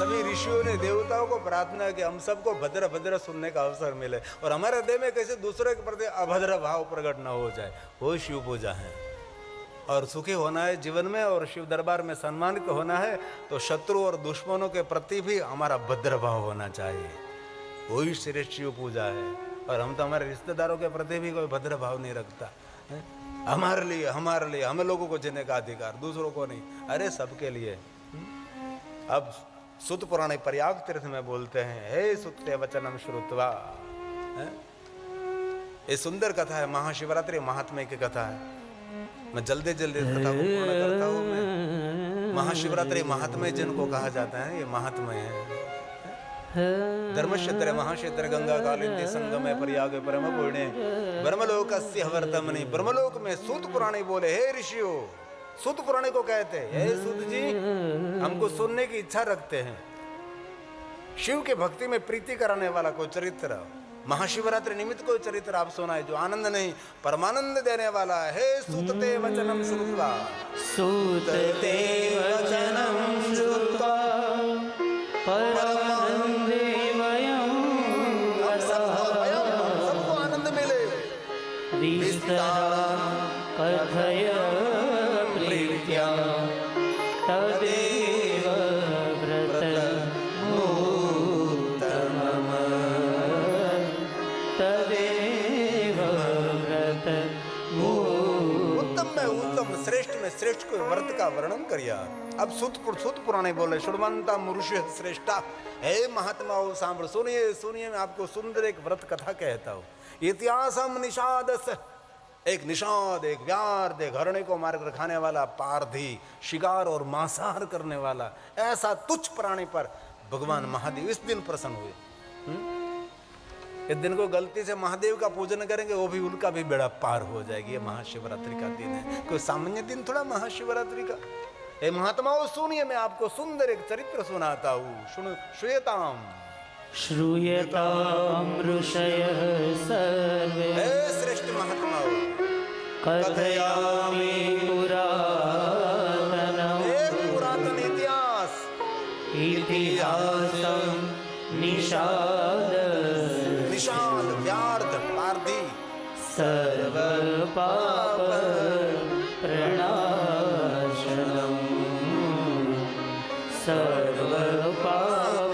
सभी ऋषियों ने देवताओं को प्रार्थना की हम सबको भद्र भद्र सुनने का अवसर मिले और हमारे हृदय में कैसे दूसरे के प्रति अभद्र भाव प्रकट न हो जाए। वो शिव पूजा है। और सुखी होना है जीवन में और शिव दरबार में सम्मानित होना है तो शत्रु और दुश्मनों के प्रति भी हमारा भद्र भाव होना चाहिए। वही श्रेष्ठ शिव पूजा है। और हम तो हमारे रिश्तेदारों के प्रति भी कोई भद्र भाव नहीं रखता है? हमारे लिए हम लोगों को जीने का अधिकार, दूसरों को नहीं। अरे सबके लिए। अब सुत पुराण प्रयाग तीर्थ में बोलते हैं, हे सुत्ते वचनम श्रुत्वा। ये सुंदर कथा है, महाशिवरात्रि महात्म्य की कथा है। मैं जल्दी जल्दी कथा को पूर्ण करता हूँ। मैं महाशिवरात्रि महात्म्य जिनको कहा जाता है, ये महात्म्य है। धर्मक्षेत्र महाक्षेत्र गंगा कालिंदी संगमे प्रयाग परम पुण्य ब्रह्मलोकस्य वर्तमनि। ब्रह्मलोक में सूत पुराणी बोले, हे ऋषियों, सूत पुराणी को कहते हैं, हे सूत जी, हमको सुनने की इच्छा रखते हैं। शिव के भक्ति में प्रीति कराने वाला कोई चरित्र, महाशिवरात्रि निमित्त कोई चरित्र आप सुनाए जो आनंद नहीं परमानंद देने वाला है। हे सूतते वचनम श्रुत्वा, सूतते वचनम श्रुत्वा परमानंदे वयं सबको आनंद मिले। विस्तरं कथय प्रीत्या तदेव व्रतमुत्तमम् तदेव व्रतमुत्तमम्। उत्तम में उत्तम, श्रेष्ठ में श्रेष्ठ को व्रत का वर्णन करिया। अब सुत पुराणे बोले, श्रुण्वन्ता मनुष्य श्रेष्ठा। हे महात्माओं सांभळ, सुनिए सुनिए, मैं आपको सुंदर एक व्रत कथा कहता हूँ। इतिहासम निषादस, एक निषाद, एक व्यार्ध, एक हरणे को मारकर खाने वाला पारधी, शिकार और मांसाहार करने वाला, ऐसा तुच्छ प्राणी पर भगवान महादेव इस दिन प्रसन्न हुए। इस दिन को गलती से महादेव का पूजन करेंगे वो भी, उनका भी बेड़ा पार हो जाएगी। ये महाशिवरात्रि का दिन है, कोई सामान्य दिन थोड़ा महाशिवरात्रि का। हे महात्माओं सुनिए, मैं आपको सुंदर एक चरित्र सुनाता हूँ। सुनो, श्रूयताम श्रूयताम् ऋषयः सर्वे। हे श्रेष्ठ महात्माओं, कथयामि पुरातनम्, एक पुरातन इतिहास, इतिहासं निषाद व्यार्ध पारधी, सर्व पाप प्रणाशनम्, सर्व पाप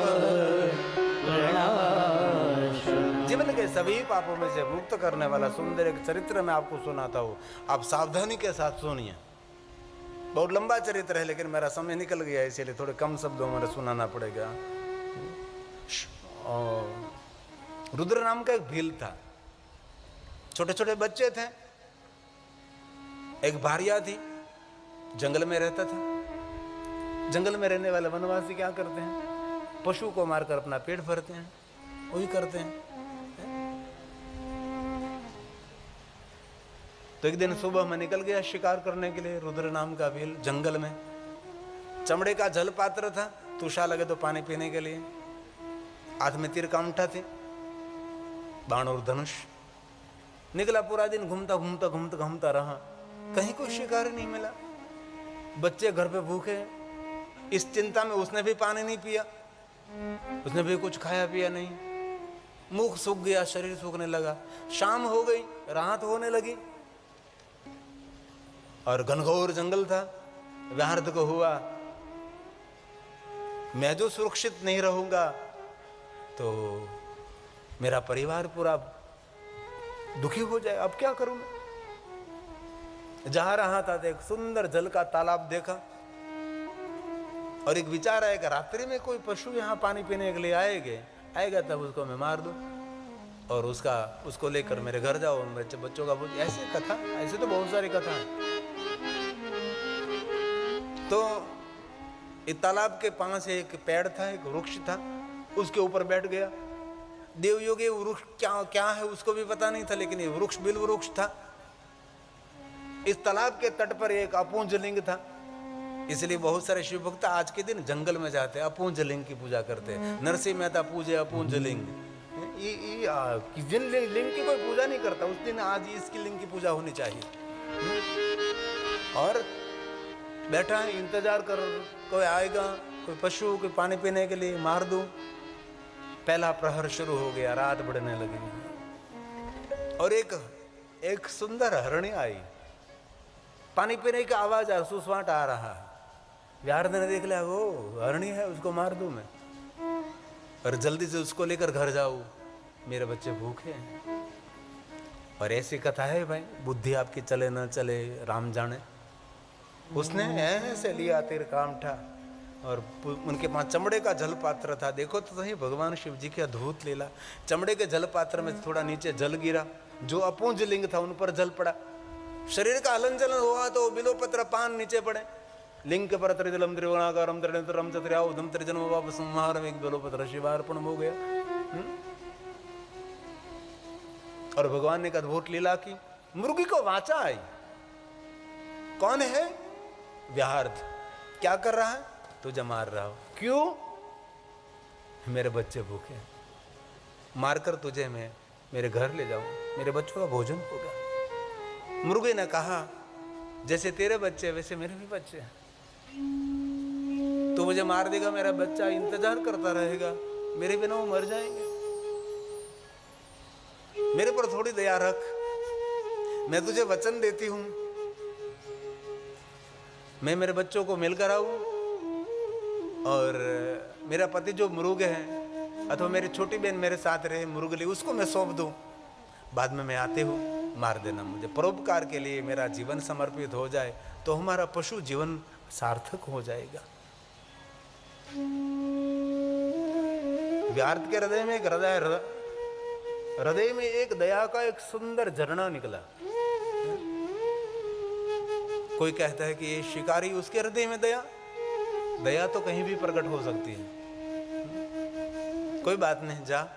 प्रणाशनम्। जीवन के सभी पापों में से मुक्त करने वाला सुंदर एक चरित्र मैं आपको सुनाता हूँ। आप सावधानी के साथ सुनिए। बहुत लंबा चरित्र है लेकिन मेरा समय निकल गया है, इसीलिए थोड़े कम शब्दों में सुनाना पड़ेगा। रुद्र नाम का एक भील था, छोटे छोटे बच्चे थे। एक भारिया थी, जंगल में रहता था। जंगल में रहने वाले वनवासी क्या करते हैं? पशु को मारकर अपना पेट भरते हैं, वही करते हैं। तो एक दिन सुबह में निकल गया शिकार करने के लिए रुद्र नाम का भील जंगल में। चमड़े का जल पात्र था, तुषा लगे तो पानी पीने के लिए। हाथ में तीर का अंगूठा थे, बाण और धनुष। निकला, पूरा दिन घूमता घूमता घूमता घूमता रहा, कहीं कोई शिकार नहीं मिला। बच्चे घर पे भूखे, इस चिंता में उसने भी पानी नहीं पिया, उसने भी कुछ खाया पिया नहीं। मुख सूख गया, शरीर सूखने लगा। शाम हो गई, रात होने लगी और घनघोर जंगल था। व्यार्ध को हुआ, मैं जो सुरक्षित नहीं रहूंगा तो मेरा परिवार पूरा दुखी हो जाए, अब क्या करूं मैं? जा रहा था तो एक सुंदर जल का तालाब देखा और एक विचार आया कि रात्रि में कोई पशु यहाँ पानी पीने के लिए आएगा तब उसको मैं मार दूं और उसको लेकर मेरे घर जाओ, मेरे बच्चों का बोझ। ऐसे कथा, ऐसे तो बहुत सारी कथा है। तो इस तालाब के पास एक पेड़ था, एक वृक्ष था, उसके ऊपर बैठ गया। देवयोगी वृक्ष क्या है उसको भी पता नहीं था, लेकिन ये वृक्ष बिल वृक्ष था। इस तालाब के तट पर एक अपूंज लिंग था, इसलिए बहुत सारे शिव भक्त आज के दिन जंगल में जाते हैं, अपूंज लिंग की पूजा करते हैं। नरसिंह मेहता पूजे अपूंज लिंग। जिन लिंग की कोई पूजा नहीं करता उस दिन आज इसकी लिंग की पूजा होनी चाहिए। और बैठा है, इंतजार कर, कोई आएगा कोई पशु कोई पानी पीने के लिए मार दूं। पहला प्रहर शुरू हो गया, रात बढ़ने लगी और एक सुंदर हरणी आई। पानी पीने की आवाज आ, सुसवाट आ रहा। विहार ने देख लिया, वो हरणी है, उसको मार दूं मैं और जल्दी से उसको लेकर घर जाऊं, मेरे बच्चे भूखे हैं। और ऐसी कथा है भाई, बुद्धि आपकी चले न चले राम जाने। उसने ऐसे लिया तीर कामठा और उनके पास चमड़े का जल पात्र था। देखो तो सही भगवान शिव जी की अद्भुत लीला। चमड़े के जल पात्र में थोड़ा नीचे जल गिरा, जो अपूंज लिंग था उन पर जल पड़ा। शरीर का हलन चलन हुआ तो बिलोपत्र पान नीचे पड़े। लिंग के पर त्रिजलम त्रिगुणाकारम त्रिनेत्रम चतुर्याउधम त्रिजन्म वाप संहारम, एक बिलोपत्र शिवार्पण हो गया। और भगवान ने एक अद्भुत लीला की, मुर्गी को वाचा आई। कौन है? व्याहर्थ। क्या कर रहा है? तुझे मार रहा हो। क्यों? मेरे बच्चे भूखे हैं, मारकर तुझे मैं मेरे घर ले जाऊं, मेरे बच्चों का भोजन होगा। मुर्गी ने कहा, जैसे तेरे बच्चे वैसे मेरे भी बच्चे हैं। तू मुझे मार देगा, मेरा बच्चा इंतजार करता रहेगा, मेरे बिना वो मर जाएंगे। मेरे पर थोड़ी दया रख, मैं तुझे वचन देती हूं, मैं मेरे बच्चों को मिलकर आऊं और मेरा पति जो मुर्ग है अथवा मेरी छोटी बहन मेरे साथ रहे मुर्गली, उसको मैं सौंप दूं। बाद में मैं आते हूं, मार देना मुझे। परोपकार के लिए मेरा जीवन समर्पित हो जाए तो हमारा पशु जीवन सार्थक हो जाएगा। व्यार्थ के हृदय में एक दया का एक सुंदर झरना निकला। कोई कहता है कि ये शिकारी, उसके हृदय में दया तो कहीं भी प्रकट हो सकती है। कोई बात नहीं, जा।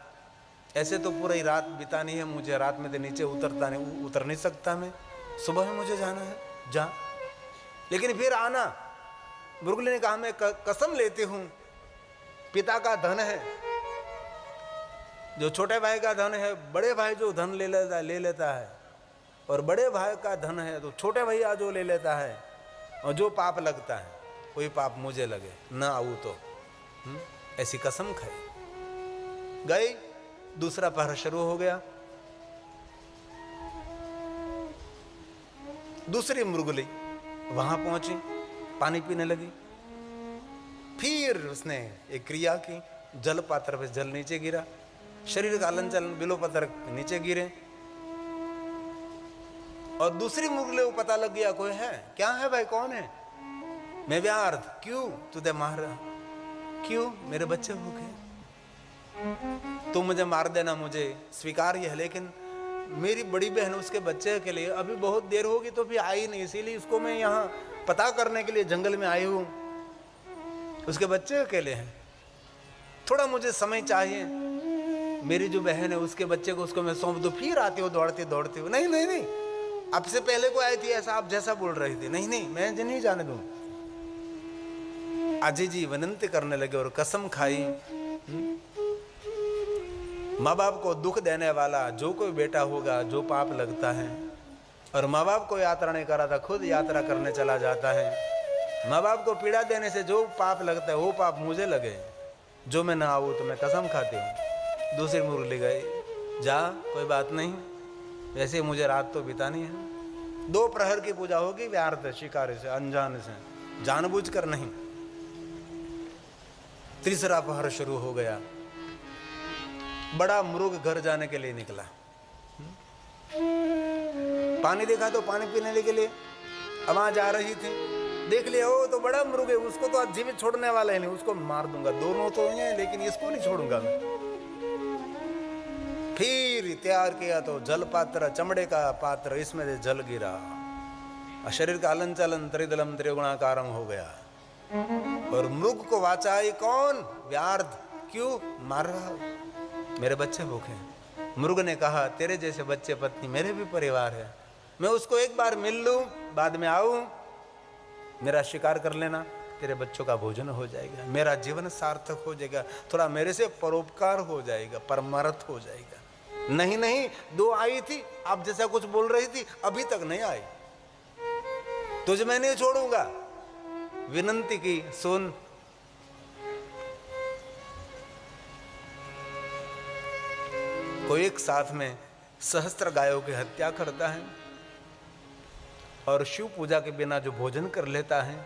ऐसे तो पूरी रात बितानी है मुझे, रात में तो नीचे उतर नहीं सकता मैं, सुबह में मुझे जाना है, जा। लेकिन फिर आना। मुर्गली ने कहा, मैं कसम लेती हूं, पिता का धन है जो छोटे भाई का धन है, बड़े भाई जो धन ले लेता है, और बड़े भाई का धन है तो छोटे भैया जो ले लेता है, और जो पाप लगता है वही पाप मुझे लगे, ना आऊं तो। ऐसी कसम खाई। गई, दूसरा पहर शुरू हो गया। दूसरी मुर्गली वहां पहुंची, पानी पीने लगी। फिर उसने एक क्रिया की, जल पात्र पे जल नीचे गिरा, शरीर का हलन चलन बिलोपत्र नीचे गिरे। और दूसरी मुर्गली को पता लग गया कोई है। क्या है भाई, कौन है? मैं व्यार्थ। क्यों तुझे मार रहा? क्यों? मेरे बच्चे भूखे, तू मुझे मार देना, मुझे स्वीकार्य है, लेकिन मेरी बड़ी बहन उसके बच्चे के लिए अभी बहुत देर होगी तो भी आई नहीं, इसीलिए उसको मैं यहाँ पता करने के लिए जंगल में आई हूँ। उसके बच्चे अकेले हैं, थोड़ा मुझे समय चाहिए। मेरी जो बहन है उसके बच्चे को उसको मैं सौंप दूं, फिर आती हो दौड़ती दौड़ती हो। नहीं नहीं नहीं, आपसे पहले को आई थी, ऐसा आप जैसा बोल रही थी। नहीं नहीं, मैं नहीं जाने दूं। अजय जी विनंती करने लगे और कसम खाई। माँ बाप को दुख देने वाला जो कोई बेटा होगा, जो पाप लगता है, और माँ बाप को यात्रा नहीं करा था, खुद यात्रा करने चला जाता है। माँ बाप को पीड़ा देने से जो पाप लगता है वो पाप मुझे लगे, जो मैं ना आऊँ तो मैं कसम खाती हूँ। दूसरी मुर्गली गई, जा, कोई बात नहीं, वैसे मुझे रात तो बितानी है। 2 प्रहर की पूजा होगी व्यार्थ शिकारी से, अनजान से, जानबूझकर नहीं। तीसरा प्रहर शुरू हो गया। बड़ा मुर्ग घर जाने के लिए निकला। पानी देखा तो पानी पीने के लिए वहां जा रही थी। देख लिया, ओ तो बड़ा मुर्ग है, उसको तो आज जीवित छोड़ने वाला है नहीं, उसको मार दूंगा। दोनों तो हैं लेकिन इसको नहीं छोड़ूंगा मैं। फिर तैयार किया तो जल पात्र, चमड़े का पात्र, इसमें से जल गिरा, शरीर का हलन चलन त्रिदलम त्रिगुणाकारम हो गया। और मृग को वाचा आई। कौन? व्यार्थ। क्यों मार रहा हो? मेरे बच्चे भूखे हैं। मृग ने कहा, तेरे जैसे बच्चे पत्नी मेरे भी परिवार है, मैं उसको एक बार मिल लूं, बाद में आऊं, मेरा शिकार कर लेना, तेरे बच्चों का भोजन हो जाएगा, मेरा जीवन सार्थक हो जाएगा, थोड़ा मेरे से परोपकार हो जाएगा, परमार्थ हो जाएगा। नहीं नहीं, 2 आई थी, आप जैसा कुछ बोल रही थी, अभी तक नहीं आई, तुझे मैं नहीं छोड़ूंगा। विनंती की, सुन, कोई एक साथ में सहस्त्र गायों की हत्या करता है और शिव पूजा के बिना जो भोजन कर लेता है।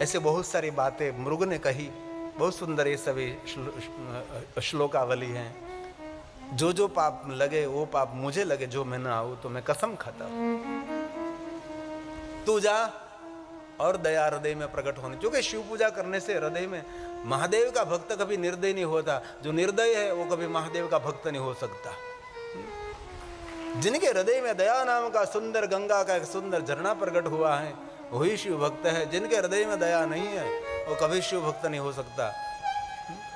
ऐसे बहुत सारी बातें मृग ने कही, बहुत सुंदर ये सभी श्लोकावली हैं। जो जो पाप लगे वो पाप मुझे लगे, जो मैं ना आऊं तो मैं कसम खाता हूं। तू जा और दया हृदय में प्रकट होनी, क्योंकि शिव पूजा करने से हृदय में, महादेव का भक्त कभी निर्दय नहीं होता। जो निर्दय है वो कभी महादेव का भक्त नहीं हो सकता। जिनके हृदय में दया नाम का सुंदर गंगा का एक सुंदर झरना प्रकट हुआ है वही शिव भक्त है। जिनके हृदय में दया नहीं है वो कभी शिव भक्त नहीं हो सकता,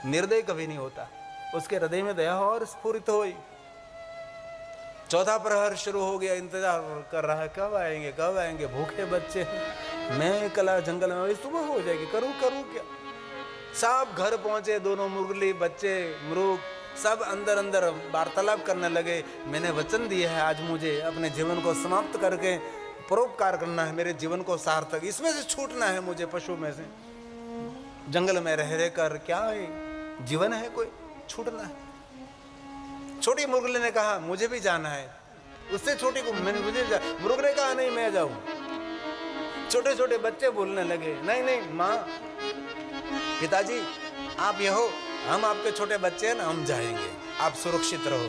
निर्दय कभी नहीं होता। उसके हृदय में दया और स्फुरित हो। चौथा प्रहर शुरू हो गया, इंतजार कर रहा है कब आएंगे कब आएंगे, भूखे बच्चे हैं। मैं कला जंगल में, सुबह हो जाएगी, करूं क्या। सब घर पहुंचे, दोनों मुरली बच्चे मृग सब अंदर अंदर वार्तालाप करने लगे। मैंने वचन दिया है आज मुझे अपने जीवन को समाप्त करके परोपकार करना है, मेरे जीवन को सार्थक, इसमें से छूटना है मुझे, पशु में से। जंगल में रह कर क्या है, जीवन है कोई, छूटना है। छोटी मुर्गले ने कहा मुझे भी जाना है। उससे छोटी को मुझे मुर्ग ने कहा नहीं मैं जाऊं। छोटे छोटे बच्चे बोलने लगे नहीं नहीं माँ, पिताजी आप ये हो, हम आपके छोटे बच्चे हैं ना, हम जाएंगे, आप सुरक्षित रहो।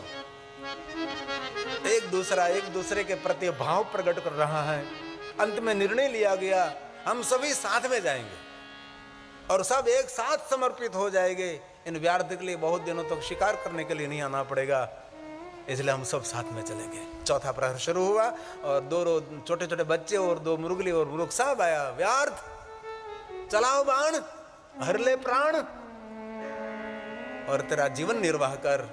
एक दूसरे के प्रति भाव प्रकट कर रहा है। अंत में निर्णय लिया गया हम सभी साथ में जाएंगे और सब एक साथ समर्पित हो जाएंगे। इन व्यार्थ के लिए बहुत दिनों तक शिकार करने के लिए नहीं आना पड़ेगा, इसलिए हम सब साथ में चलेंगे। चौथा प्रहर शुरू हुआ और दो छोटे छोटे बच्चे और दो मुर्गली और मुर्ग सब आया। व्यार्थ चलाओ बाण, हर ले प्राण और तेरा जीवन निर्वाह कर।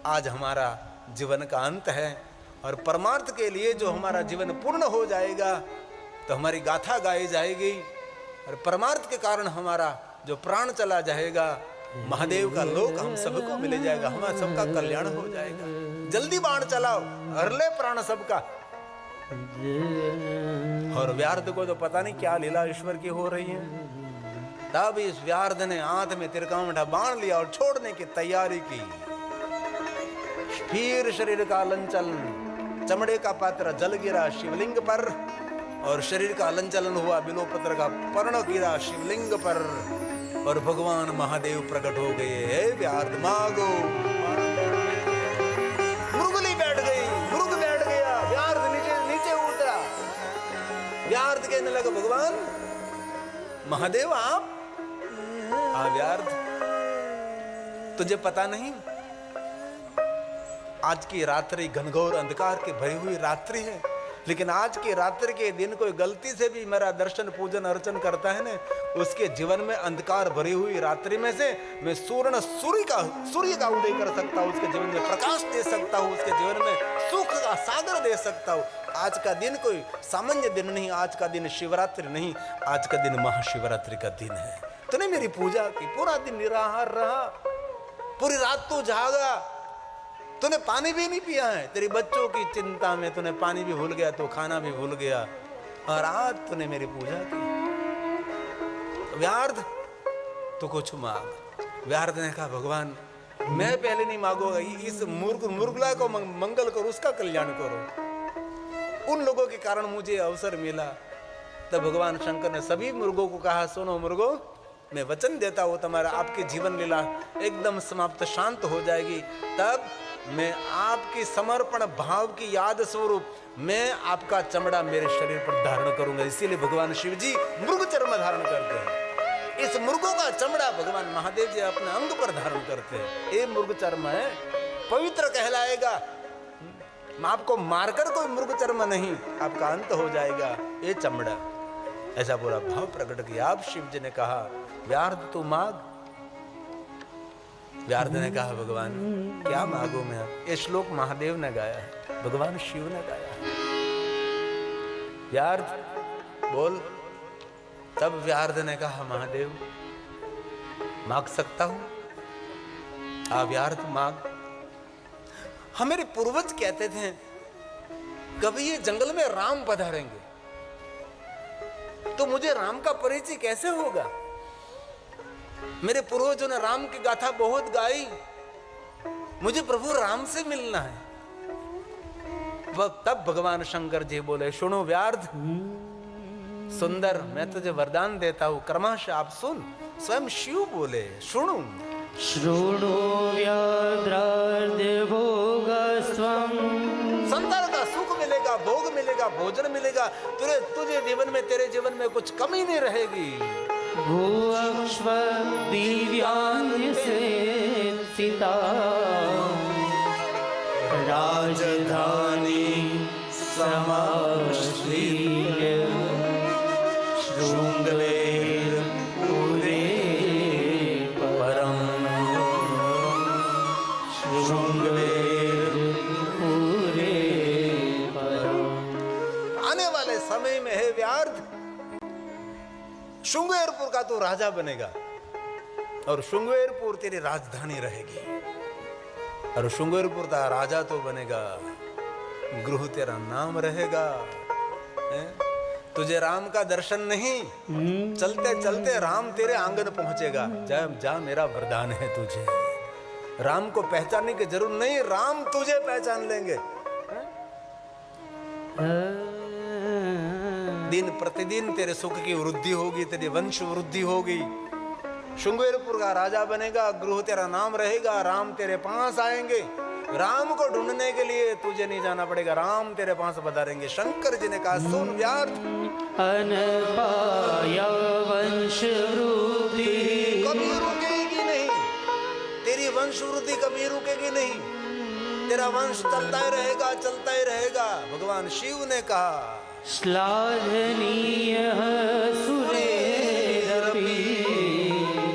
आज हमारा जीवन का अंत है और परमार्थ के लिए जो हमारा जीवन पूर्ण हो जाएगा तो हमारी गाथा गाई जाएगी और परमार्थ के कारण हमारा जो प्राण चला जाएगा, महादेव का लोक हम सबको मिल जाएगा, हमारा सबका कल्याण हो जाएगा। जल्दी बाण चलाओ, हर ले प्राण सबका। और व्यार्थ को तो पता नहीं क्या लीला ईश्वर की हो रही है। तब इस व्यार्थ ने हाथ में तिरकामठा बाण लिया और छोड़ने की तैयारी की। फिर शरीर का लंचलन, चमड़े का पात्र जल गिरा शिवलिंग पर और शरीर का लंचलन हुआ। बिलोपत्र का पर्ण गिरा शिवलिंग पर और भगवान महादेव प्रकट हो गए। हे व्यार्थ मांगो। मुर्गली बैठ गई, मुर्ग बैठ गया, व्यार्थ नीचे उतरा। व्यार्थ कहने लगा भगवान महादेव आप व्यार्थ, तुझे पता नहीं आज की रात्रि घनघोर अंधकार के भरी हुई रात्रि है, लेकिन आज की रात्रि के दिन कोई गलती से भी मेरा दर्शन पूजन अर्चन करता है ना, उसके जीवन में अंधकार भरी हुई रात्रि में से मैं सूर्य का उदय कर सकता हूँ, उसके जीवन में प्रकाश दे सकता हूँ, उसके जीवन में सुख का सागर दे सकता हूँ। आज का दिन कोई सामान्य दिन नहीं, आज का दिन शिवरात्रि नहीं, आज का दिन महाशिवरात्रि का दिन है। तूने मेरी पूजा की, पूरा दिन निराहार रहा, पूरी रात तू जागा, तूने पानी भी नहीं पिया है, तेरी बच्चों की चिंता में तूने पानी भी भूल गया, तो खाना भी भूल गया, और आज तूने मेरी पूजा की। व्यार्थ तो कुछ मांग। व्यार्थ ने कहा भगवान मैं पहले नहीं मांगूंगा, इस मुर्गला को मंगल करो, उसका कल्याण करो। उन लोगों के कारण मुझे अवसर मिला। तब भगवान शंकर ने सभी मुर्गों को कहा सुनो मुर्गो, मैं वचन देता हूं तुम्हारा आपकी जीवन लीला एकदम समाप्त शांत हो जाएगी। तब मैं आपकी समर्पण भाव की याद स्वरूप मैं आपका चमड़ा मेरे शरीर पर धारण करूंगा। इसीलिए भगवान शिव जी मृग चर्म धारण करते हैं। इस मृगों का चमड़ा भगवान महादेव जी अपने अंग पर धारण करते हैं। ये मृग चर्म है, पवित्र कहलाएगा। आपको मारकर कोई मृग चर्म नहीं, आपका अंत हो जाएगा ये चमड़ा। ऐसा पूरा भाव प्रकट किया। अब शिव जी ने कहा व्यार्थ तू मांग। व्यार्थ ने कहा भगवान क्या मांगू मैं? ये श्लोक महादेव ने गाया है, भगवान शिव ने गाया है। व्यार्थ बोल। तब व्यार्थ ने कहा महादेव मांग सकता हूं? व्यार्थ मांग। हमारे पूर्वज कहते थे कभी ये जंगल में राम पधारेंगे तो मुझे राम का परिचय कैसे होगा? मेरे पूर्वजों ने राम की गाथा बहुत गाई, मुझे प्रभु राम से मिलना है। तब भगवान शंकर जी बोले, सुनो व्यार्ध सुंदर, मैं तुझे वरदान देता हूं, क्रमशः आप सुन। स्वयं शिव बोले, सुनो। शृणु व्याघ्राद्य भोगस्त्वं। संतान का सुख मिलेगा, भोग मिलेगा, भोजन मिलेगा, तुझे जीवन में, तेरे जीवन में कुछ कमी नहीं रहेगी। भुवक्ष्व दिव्यांग से सीता, राजधानी समाश्रिय, शृंगवेर पुरे परम, शृंगवेर पुरे परम। आने वाले समय में है व्यार्ध, शृंगवेरपुर का तू राजा बनेगा और शृंगवेरपुर तेरी राजधानी रहेगी। और शृंगवेरपुर का राजा तो बनेगा, गृह तेरा नाम रहेगा। तुझे राम का दर्शन नहीं, चलते चलते राम तेरे आंगन पहुंचेगा। जा जा, मेरा वरदान है तुझे। राम को पहचानने की जरूरत नहीं, राम तुझे पहचान लेंगे। दिन प्रतिदिन तेरे सुख की वृद्धि होगी, तेरी वंश वृद्धि होगी। शृंगवेरपुर का राजा बनेगा, गृह तेरा नाम रहेगा, राम तेरे पास आएंगे। राम को ढूंढने के लिए तुझे नहीं जाना पड़ेगा, राम तेरे पास पधारेंगे। शंकर जी ने कहा, सुन व्यार्थ, अनपाया वंश वृद्धि कभी रुकेगी नहीं, तेरी वंश वृद्धि कभी रुकेगी नहीं, तेरा वंश चलता ही रहेगा, चलता ही रहेगा। भगवान शिव ने कहा, श्लाघनीय सुरेरपि,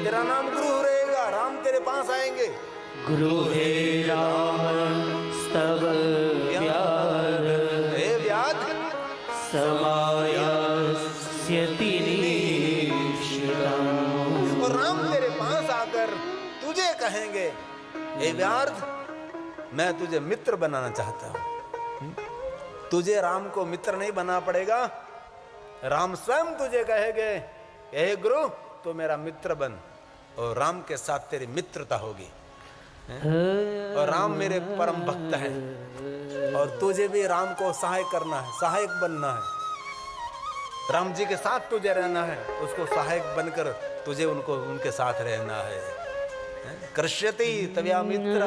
तेरा नाम गृह रहेगा, राम तेरे पास आएंगे। गृहे राम स्तव व्याध, हे व्याध, समायास्यति निश्चितम्। और राम तेरे पास आकर तुझे कहेंगे, हे व्याध, मैं तुझे मित्र बनाना चाहता हूं। तुझे राम को मित्र नहीं बनना पड़ेगा, राम स्वयं तुझे कहेंगे, हे गुरु तो मेरा मित्र बन, और राम के साथ तेरी मित्रता होगी। और राम मेरे परम भक्त है, और तुझे भी राम को सहायक करना है, सहायक बनना है। राम जी के साथ तुझे रहना है, उसको सहायक बनकर तुझे उनके साथ रहना है। कृष्यति तव्या मित्र,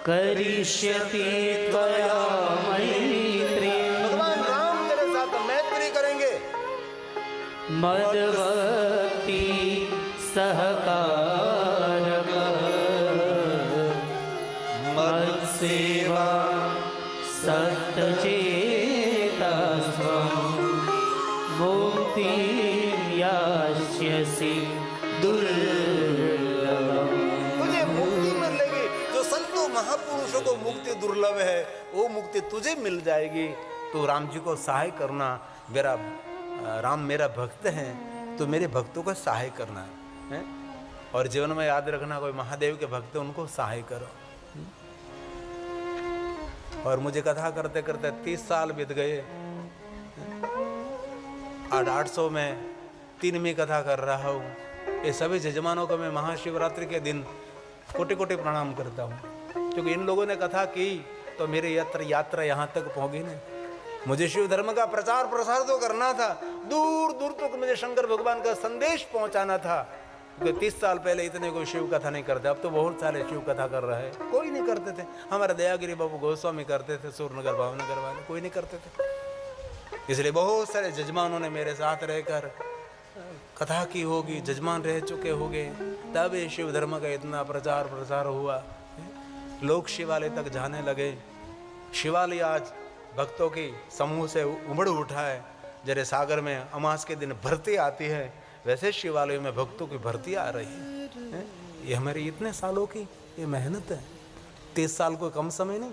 करिष्यति त्वया मैत्री। भगवान राम तेरे साथ मैत्री करेंगे। मद्भक्ति सहकारक, मत्सेवा सत्यचेतस्त्वं, मुक्तिं यास्यसि दुर्लभम्। तुझे मुक्ति मिलेगी, जो संतों महापुरुषों को मुक्ति दुर्लभ है, वो मुक्ति तुझे मिल जाएगी। तो राम जी को सहाय करना, मेरा राम मेरा भक्त है, तो मेरे भक्तों का सहाय करना है। और जीवन में याद रखना, कोई महादेव के भक्त है, उनको सहाय करो। और मुझे कथा करते करते 30 साल बीत गए। 800 में 3वीं कथा कर रहा हूँ। ये सभी जजमानों को मैं महाशिवरात्रि के दिन कोटि कोटि प्रणाम करता हूँ, क्योंकि इन लोगों ने कथा की तो मेरी यात्रा यहाँ तक पहुँची नहीं। मुझे शिव धर्म का प्रचार प्रसार तो करना था, दूर दूर तक मुझे शंकर भगवान का संदेश पहुँचाना था। 30 साल पहले इतने कोई शिव कथा नहीं करते, अब तो बहुत सारे शिव कथा कर रहे हैं। कोई नहीं करते थे, हमारे दयागिरी बाबू गोस्वामी करते थे, सूरनगर भावनगर वाले कोई नहीं करते थे। इसलिए बहुत सारे जजमानों ने मेरे साथ रहकर कथा की होगी, जजमान रह चुके होंगे, तब ये शिव धर्म का इतना प्रचार प्रसार हुआ। लोग शिवालय तक जाने लगे। शिवालय आज भक्तों की समूह से उमड़ उठा है। जैसे सागर में अमास के दिन भर्ती आती है, वैसे शिवालय में भक्तों की भर्ती आ रही है। ये हमारी इतने सालों की ये मेहनत है। 30 साल कोई कम समय नहीं।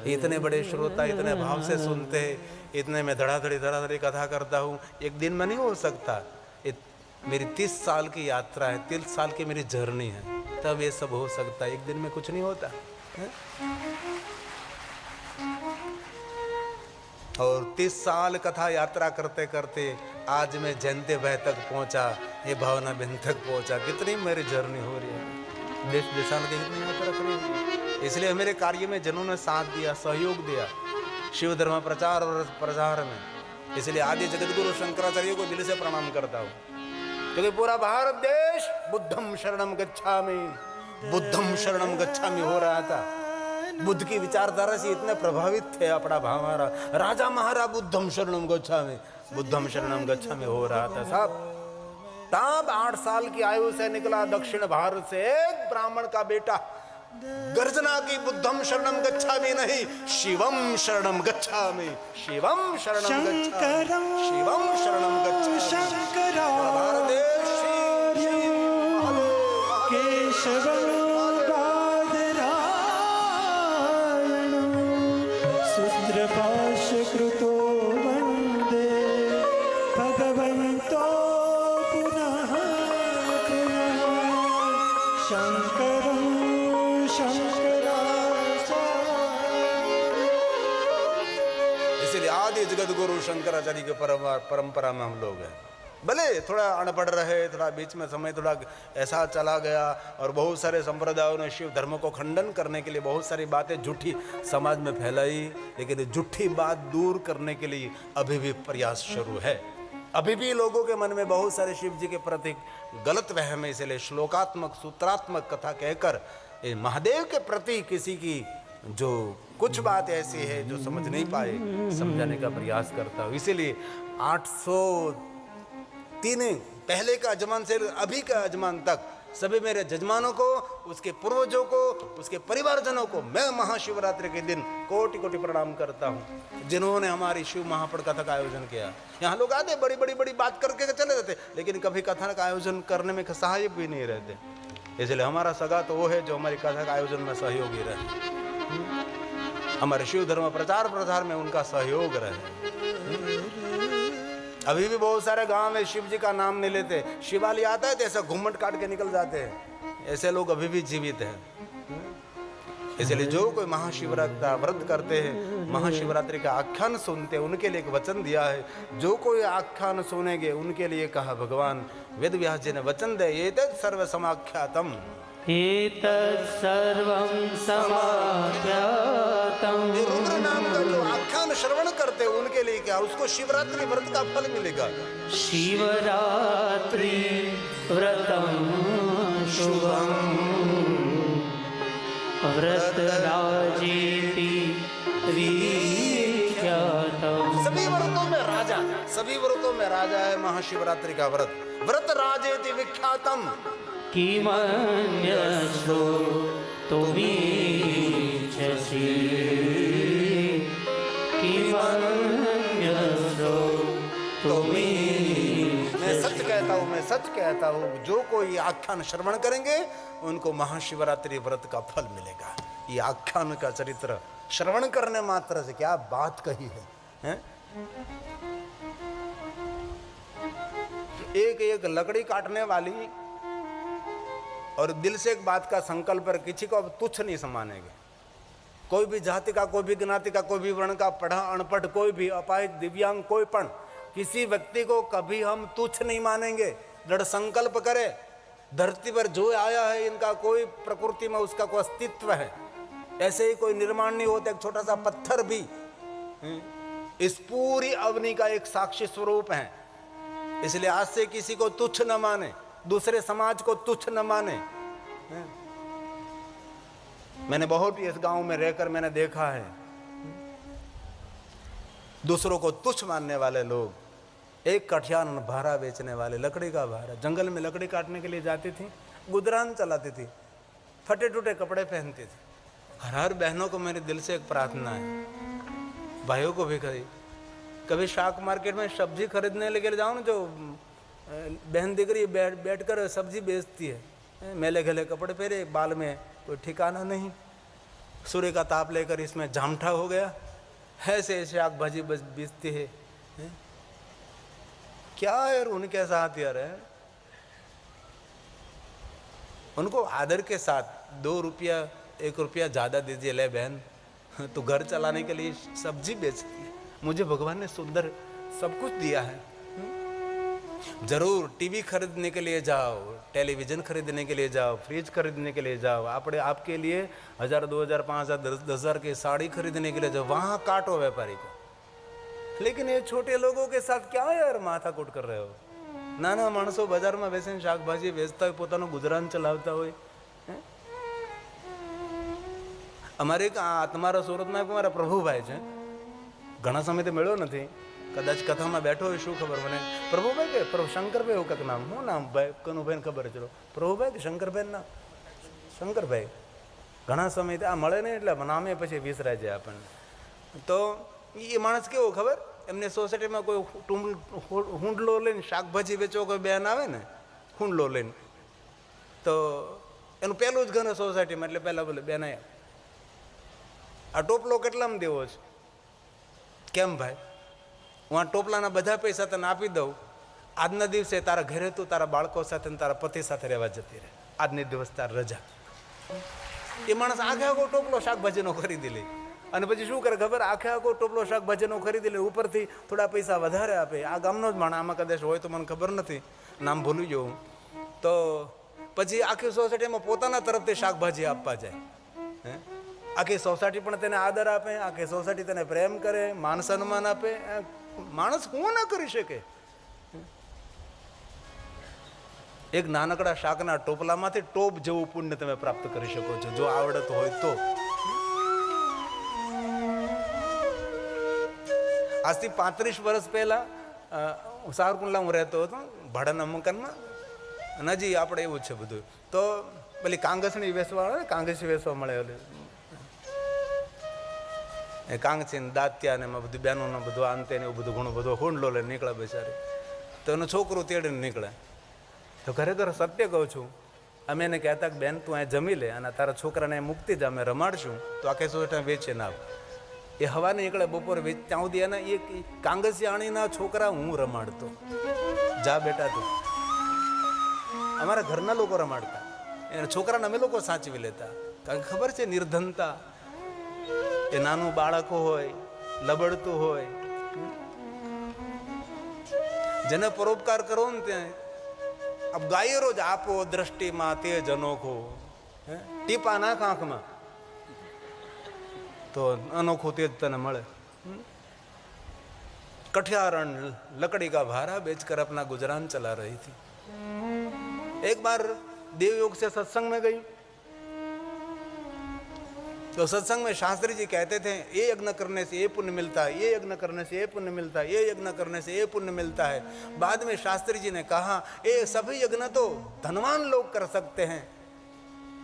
इतने बड़े श्रोता इतने भाव से सुनते, इतने में धड़ाधड़ी कथा करता हूँ, एक दिन में नहीं हो सकता। मेरी 30 साल की यात्रा है, 30 साल की मेरी जर्नी है, तब ये सब हो सकता है। एक दिन में कुछ नहीं होता है? और 30 साल कथा यात्रा करते करते आज मैं जयंती बह तक पहुंचा, ये भावना बिंद तक पहुंचा। कितनी मेरी जर्नी हो रही है। देश देशांतर के हित में यात्रा करी, इसलिए मेरे कार्य में जिन्होंने साथ दिया, सहयोग दिया शिव धर्म प्रचार और प्रसार में, इसलिए आदि जगत गुरु शंकराचार्य को दिल से प्रणाम करता हूँ। क्योंकि पूरा भारत देश बुद्धम शरणम गच्छामि, बुद्धम शरणम गच्छामि हो रहा था। बुद्ध की विचारधारा से इतने प्रभावित थे अपना हमारा राजा महाराज, बुद्धम शरणम गच्छामि, बुद्धम शरणम गच्छामि हो रहा था साहब। तब 8 साल की आयु से निकला दक्षिण भारत से एक ब्राह्मण का बेटा, गर्जना की बुद्धम शरणम गच्छामि नहीं, शिवम शरणम गच्छामि, शिवम शरणम गच्छामि, शिवम शरणम गच्छामि। भारत देश केशवं बादरायणं सूत्रपाशकृतो वन्दे भगवन्तो पुनः पुनः शङ्करं शङ्कराचार्य। इसलिए आदि जगत गुरु शंकराचार्य की परंपरा में हम लोग हैं। भले थोड़ा अनपढ़ रहे, थोड़ा बीच में समय थोड़ा ऐसा चला गया और बहुत सारे संप्रदायों ने शिव धर्म को खंडन करने के लिए बहुत सारी बातें झूठी समाज में फैलाई, लेकिन झूठी बात दूर करने के लिए अभी भी प्रयास शुरू है। अभी भी लोगों के मन में बहुत सारे शिव जी के प्रति गलत वहम है, इसलिए श्लोकात्मक सूत्रात्मक कथा कहकर महादेव के प्रति किसी की जो कुछ बात ऐसी है जो समझ नहीं पाए, समझाने का प्रयास करता हूँ। इसीलिए 803 पहले का अजमान से अभी का अजमान तक सभी मेरे जजमानों को, उसके पूर्वजों को, उसके परिवारजनों को मैं महाशिवरात्रि के दिन कोटि कोटि प्रणाम करता हूँ, जिन्होंने हमारी शिव महापड़ कथा का आयोजन किया। यहाँ लोग आते बड़ी बड़ी बड़ी बात करके चले जाते, लेकिन कभी कथा का आयोजन करने में सहायक भी नहीं रहते। इसलिए हमारा सगा तो वो है जो हमारी कथा का आयोजन में सहयोगी रहे, हमारे शिव धर्म प्रचार प्रसार में उनका सहयोग रहे। अभी भी बहुत सारे गांव में शिव जी का नाम नहीं लेते, शिवाली आता है तो ऐसा घूमट काट के निकल जाते हैं, ऐसे लोग अभी भी जीवित हैं। इसलिए जो कोई महाशिवरात्रि व्रत करते हैं, महाशिवरात्रि का आख्यान सुनते हैं, उनके लिए एक वचन दिया है, जो कोई आख्यान सुनेंगे उनके लिए कहा भगवान वेद व्यास जी ने वचन दे, एतत् सर्व समाख्यातम, एतत् सर्वं समाख्यातं। रुद्र नाम का जो आख्यान श्रवण करते हैं उनके लिए क्या, उसको शिवरात्रि व्रत का फल मिलेगा। शिवरात्रि व्रतं शुभं व्रतराजेति विख्यातम्। सभी व्रतों में राजा, सभी व्रतों में राजा है महाशिवरात्रि का व्रत। व्रत राजेति विख्यातम, किमन्यस्तो तुमीच्छसि, किमन्यस्तो तुमीच्छसि। मैं सच कहता हूँ, मैं सच कहता हूँ, जो कोई आख्यान श्रवण करेंगे उनको महाशिवरात्रि व्रत का फल मिलेगा। ये आख्यान का चरित्र श्रवण करने मात्र से क्या बात कही है, हैं? एक एक लकड़ी काटने वाली और दिल से एक बात का संकल्प पर किसी को अब तुच्छ नहीं समानेंगे। कोई भी जाति का, कोई भी ज्ञाति का, कोई भी वर्ण का, पढ़ा अनपढ़, कोई भी अपाहिज दिव्यांग, कोई पण किसी व्यक्ति को कभी हम तुच्छ नहीं मानेंगे। दृढ़ संकल्प करे, धरती पर जो आया है इनका कोई प्रकृति में उसका कोई अस्तित्व है, ऐसे ही कोई निर्माण नहीं होता। एक छोटा सा पत्थर भी इस पूरी अवनी का एक साक्षी स्वरूप है। इसलिए आज से किसी को तुच्छ न माने, दूसरे समाज को तुच्छ न माने। मैंने बहुत इस गांव में रहकर मैंने देखा है, दूसरों को तुच्छ मानने वाले लोग, एक कठियान भारा बेचने वाले, लकड़ी का भारा, जंगल में लकड़ी काटने के लिए जाती थी, गुजरान चलाती थी, फटे टूटे कपड़े पहनती थी। हर बहनों को मेरे दिल से एक प्रार्थना है, भाइयों को भी कभी शाक मार्केट में सब्जी खरीदने लेके जाओ ना, जो बहन दिख रही बैठ कर सब्जी बेचती है, मेले गले कपड़े पहने, बाल में कोई ठिकाना नहीं, सूर्य का ताप लेकर इसमें जामठा हो गया, ऐसे शाक भाजी बेचती है। क्या यार उनके साथ यार है, उनको आदर के साथ 2 रुपया 1 रुपया ज़्यादा दीजिए, ले बहन तो घर चलाने के लिए सब्जी बेचती है। मुझे भगवान ने सुंदर सब कुछ दिया है, जरूर टीवी खरीदने के लिए जाओ, टेलीविज़न खरीदने के लिए जाओ, फ्रिज खरीदने के लिए जाओ, आपके लिए 1000, 2000, 5000, 10,000 की साड़ी खरीदने के लिए जाओ, वहाँ काटो व्यापारी को। लेकिन ये छोटे लोगों के साथ क्या यार माथा कूट कर रहे हो? नाना माणसो बजार में बेसीने शाकभाजी वेचता હોય, પોતાનું ગુજરાન ચલાવતા હોય। અમારે તમારા સુરતમાં મારા પ્રભુભાઈ છે, ઘણા સમયથી મળ્યો નથી, કદાચ કથામાં બેઠો હોય, શું ખબર મને। પ્રભુભાઈ કે શંકરભાઈ એવું કંઈક નામ, શું નામ ભાઈ કનુભાઈને ખબર ચલો, પ્રભુભાઈ કે શંકરભાઈ નામ? શંકરભાઈ ઘણા સમયથી આ મળે નહીં એટલે નામે પછી વિસરાય જાય આપણને। તો એ માણસ કેવો ખબર, એમને સોસાયટીમાં કોઈ હુંડલો લઈને શાકભાજી વેચવા કોઈ બેન આવે ને, હુંડલો લઈને, તો એનું પહેલું જ ઘર સોસાયટીમાં, એટલે પહેલાં બોલે બેન આ ટોપલો કેટલામાં દેવો છે? કેમ ભાઈ, હું આ ટોપલાના બધા પૈસા તને આપી દઉં, આજના દિવસે તારા ઘરે તું તારા બાળકો સાથે તારા પતિ સાથે રહેવા જતી રહે, આજની દિવસ તાર રજા। એ માણસ આખે આખો ટોપલો શાકભાજીનો ખરીદી લે, અને પછી શું કરે ખબર, આખે આખો ટોપલો શાકભાજીનો ખરીદી લે, ઉપરથી થોડા પૈસા વધારે આપે। આ ગામનો જ માણસ, આમાં કદાચ હોય તો મને ખબર નથી, નામ ભૂલી જવું। તો પછી આખી સોસાયટીમાં પોતાના તરફથી શાકભાજી આપવા જાય, હે, આખી સોસાયટી પણ તેને આદર આપે, આખી સોસાયટી તેને પ્રેમ કરે, માન સન્માન આપે। માણસ શું ના કરી શકે? એક નાનકડા શાકના ટોપલામાંથી ટોપ જેવું પુણ્ય તમે પ્રાપ્ત કરી શકો છો, જો આવડત હોય તો। આજથી 35 વર્ષ પહેલા સાવરકુંડલા હું રહેતો હતો, ભાડાના મકાનમાં, અને હજી આપણે એવું છે બધું। તો પેલી કાંગસની વેસવા આવે, કાંગસી વેસવા મળે, એ કાંગસી દાંતિયા ને એમાં બધું બહેનોને બધું આંતે ને એવું બધું ઘણું બધું હુંડલો લઈને નીકળે બેચારી। તો એનું છોકરું તેડીને નીકળે। તો ખરેખર સત્ય કહું છું, અમે એને કહેતા કે બેન તું અહીંયા જમી લે અને તારા છોકરાને મૂકતી જ, અમે રમાડશું તો આખે સોસાયટી વેચે ના આવે। એ હવાને નીકળે, બપોરે વેચ, ત્યાં સુધી એના એ કાંગસિયાણીના છોકરા હું રમાડતો, જા બેટા તું। અમારા ઘરના લોકો રમાડતા, એના છોકરાને અમે લોકો સાચવી લેતા, કારણ કે ખબર છે નિર્ધનતા, એ નાનું બાળક હોય, લબડતું હોય, જેને પરોપકાર કરો ને ત્યાં अब गाये रोज आपो दृष्टिમાં તેજ અનોખો, ટીપા નાખ આંખમાં તો અનોખું તેજ તને મળે। कठियारण लकड़ी का भारा बेचकर अपना गुजरान चला रही थी। एक बार देवयोग से सत्संग में गई, तो सत्संग में शास्त्री जी कहते थे ये यज्ञ करने से ये पुण्य मिलता है, ये यज्ञ करने से ये पुण्य मिलता है, ये यज्ञ करने से ये पुण्य मिलता है। बाद में शास्त्री जी ने कहा ये सभी यज्ञ तो धनवान लोग कर सकते हैं,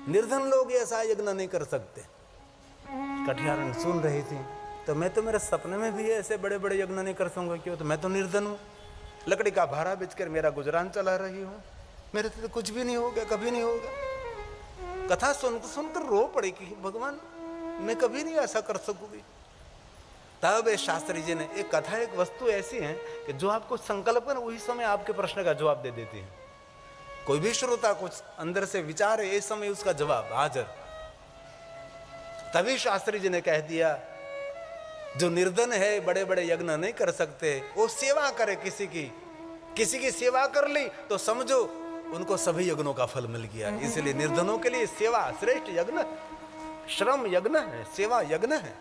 निर्धन लोग ऐसा यज्ञ नहीं कर सकते। कठियारण सुन रही थी, तो मैं तो मेरे सपने में भी ऐसे बड़े बड़े यज्ञ नहीं कर सकूंगा, क्यों? तो मैं तो निर्धन हूँ, लकड़ी का भारा बेचकर मेरा गुजरान चला रही हूँ, मेरे से तो कुछ भी नहीं होगा, कभी नहीं होगा। कथा सुनकर रो पड़ी कि भगवान मैं कभी नहीं ऐसा कर सकूंगी। तब शास्त्री जी ने एक कथा, एक वस्तु ऐसी है कि जो आपको संकल्प है वही समय आपके प्रश्न का जवाब दे देती है। कोई भी श्रोता कुछ अंदर से विचार है, इस समय उसका जवाब हाजिर। तभी शास्त्री जी ने कह दिया जो निर्धन है, बड़े बड़े यज्ञ नहीं कर सकते, वो सेवा करे किसी की सेवा कर ली तो समझो उनको सभी यज्ञों का फल मिल गया। इसलिए निर्धनों के लिए सेवा श्रेष्ठ यज्ञ, श्रम यज्ञ है, सेवा यज्ञ है।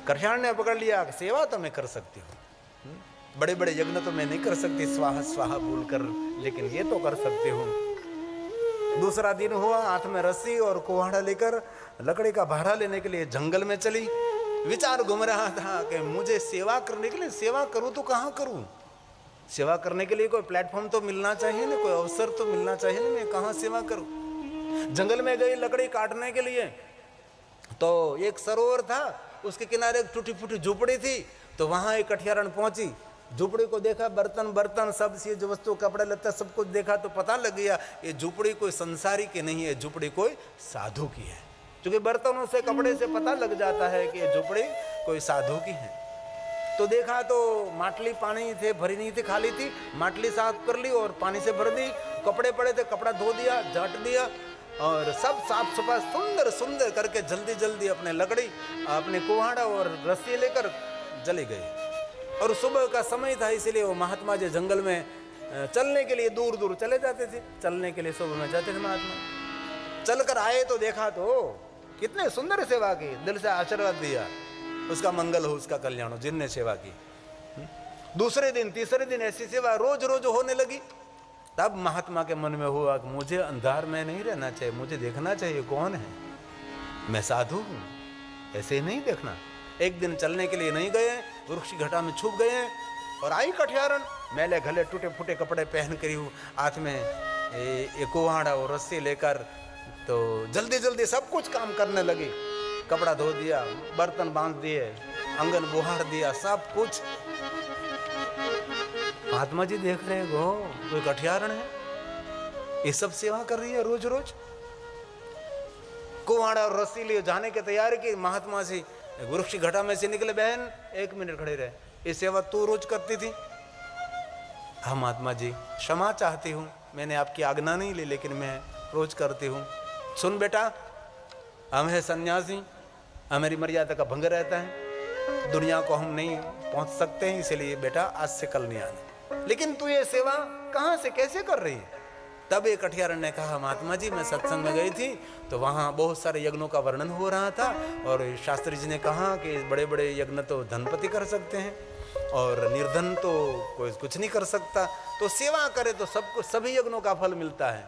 कठियारण ने पकड़ लिया, सेवा तो मैं कर सकती हूँ, बड़े बड़े यज्ञ तो मैं नहीं कर सकती स्वाहा स्वाहा बोलकर, लेकिन ये तो कर सकती हूँ। दूसरा दिन हुआ, हाथ में रस्सी और कुहाड़ा लेकर लकड़ी का भाड़ा लेने के लिए जंगल में चली। विचार घूम रहा था कि मुझे सेवा करने के लिए, सेवा करूं तो कहाँ करूं? सेवा करने के लिए कोई प्लेटफॉर्म तो मिलना चाहिए ना, कोई अवसर तो मिलना चाहिए ना, मैं कहाँ सेवा करूं? जंगल में गई लकड़ी काटने के लिए, तो एक सरोवर था, उसके किनारे एक टूटी फूटी झोपड़ी थी, तो वहां एक कठियारण पहुंची। झोपड़ी को देखा, बर्तन सब ये जो वस्तु, कपड़े लत्ते सब कुछ देखा, तो पता लग गया ये झोपड़ी कोई संसारी की नहीं है, झोपड़ी कोई साधु की है। क्योंकि बर्तनों से, कपड़े से पता लग जाता है कि ये झोपड़ी कोई साधु की है। तो देखा तो माटली पानी थे, भरी नहीं थी, खाली थी, माटली साफ कर ली और पानी से भर दी। कपड़े पड़े थे, कपड़ा धो दिया, झाट दिया और सब साफ सफाई सुंदर सुंदर करके जल्दी जल्दी अपने लकड़ी, अपने कुहाड़ा और रस्सी लेकर चली गई। और सुबह का समय था, इसलिए वो महात्मा जी जंगल में चलने के लिए दूर दूर चले जाते थे। चलने के लिए सुबह में जाते थे महात्मा। चलकर आए तो देखा तो कितने सुंदर सेवा की, दिल से आशीर्वाद दिया, उसका मंगल हो, उसका कल्याण हो, जिनने सेवा की। दूसरे दिन तीसरे दिन ऐसी सेवा रोज रोज होने लगी। तब महात्मा के मन में हुआ कि मुझे अंधार में नहीं रहना चाहिए, मुझे देखना चाहिए कौन है, मैं साधु हूं, ऐसे नहीं देखना। एक दिन चलने के लिए नहीं गए, वृक्ष घटा में छुप गए और आई कठियारन, मैले घले टूटे फूटे कपड़े पहन करी हूँ, हाथ में एक कुहाड़ा और रस्सी लेकर, तो जल्दी जल्दी सब कुछ काम करने लगी। कपड़ा धो दिया, बर्तन बांध दिए, आंगन बुहार दिया, सब कुछ। महात्मा जी देख रहे हो कोई कठियारन है, ये सब सेवा कर रही है रोज रोज। कुहाड़ा और रस्सी लिए जाने की तैयारी की। महात्मा जी वृक्ष घटा में से निकले, बहन 1 मिनट खड़े रहे, ये सेवा तू रोज करती थी। हाँ महात्मा जी, क्षमा चाहती हूँ, मैंने आपकी आज्ञा नहीं ली, लेकिन मैं रोज करती हूँ। सुन बेटा, हम है सन्यासी, हमारी मर्यादा का भंग रहता है, दुनिया को हम नहीं पहुंच सकते हैं, इसलिए बेटा आज से कल नहीं आना। लेकिन तू ये सेवा कहाँ से कैसे कर रही है? तब एक कठियारन ने कहा, महात्मा जी मैं सत्संग में गई थी तो वहाँ बहुत सारे यज्ञों का वर्णन हो रहा था, और शास्त्री जी ने कहा कि बड़े बड़े यज्ञ तो धनपति कर सकते हैं और निर्धन तो कोई कुछ नहीं कर सकता, तो सेवा करे तो सबको सभी यज्ञों का फल मिलता है,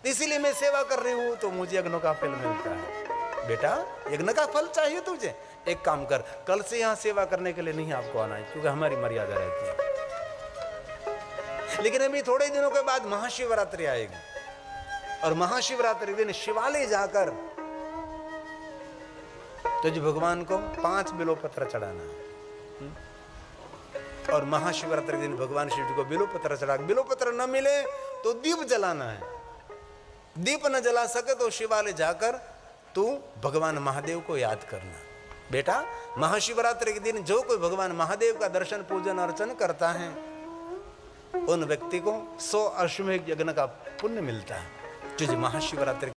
इसीलिए मैं सेवा कर रही हूँ, तो मुझे यज्ञों का फल मिलता है। बेटा यज्ञ का फल चाहिए तुझे, एक काम कर, कल से यहाँ सेवा करने के लिए नहीं आपको आना है, क्योंकि हमारी मर्यादा रहती है। लेकिन अभी थोड़े दिनों के बाद महाशिवरात्रि आएगी, और महाशिवरात्रि दिन शिवालय जाकर तुझे भगवान को 5 बिल्वपत्र चढ़ाना है। और महाशिवरात्रि दिन भगवान शिव जी को बिल्वपत्र चढ़ा, बिल्वपत्र न मिले तो दीप जलाना है, दीप न जला सके तो शिवालय जाकर तू भगवान महादेव को याद करना। बेटा महाशिवरात्रि के दिन जो कोई भगवान महादेव का दर्शन पूजन अर्चन करता है, उन व्यक्ति को 100 अश्वमेध यज्ञ का पुण्य मिलता है। तुझे महाशिवरात्रि